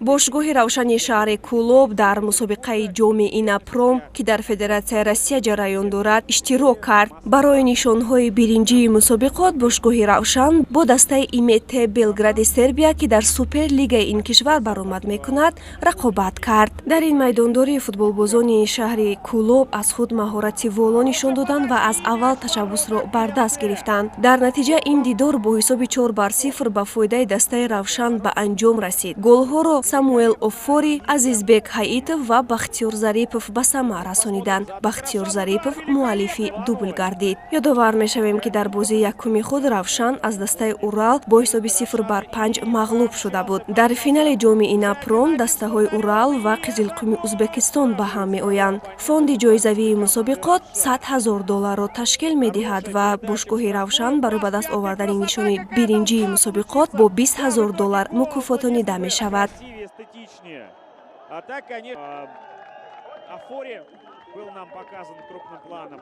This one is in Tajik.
бошгоҳи Равшани шаҳри Кӯлоб дар мусобиқаи Ҷоми Иннопром, ки дар Федератсияи Россия ҷараён дорад, иштирок кард. Барои нишонҳои биринҷии мусобиқот бошгоҳи Равшан бо дастаи ИМТ Белгради Сербия, ки дар Суперлигаи ин кишвар баромад мекунад, рақобат кард. Дар ин майдондорӣ футболбозони шаҳри Кӯлоб аз худ маҳорати воло нишон доданд ва аз аввал ташаббусро бар даст гирифтанд. Дар натиҷа ин дидор бо ҳисоби 4-0 ба фоидаи дастаи Равшан ба анҷом расид. Голҳоро Самуэл Оффори, Азизбек Ҳаитов ва Бахтиёр Зарипов ба самар расониданд. Бахтиёр Зарипов муаллифи дубл гардид. Ёдовар мешавем, ки дар бозии якуми худ Равшан аз дастаи Урал бо ҳисоби 0-5 мағлуб шуда буд. Дар финали Ҷоми Иннопром дастаҳои Урал ва Қизилқуми Узбекистон ба ҳам меоянд. фонди ҷоизавии мусобиқот $100,000-ро ташкил медиҳад ва бошгоҳи Равшан барои ба даст овардани нишони биринҷии мусобиқот бо $20,000 мукофотонида мешавад. Был нам показан крупным планом.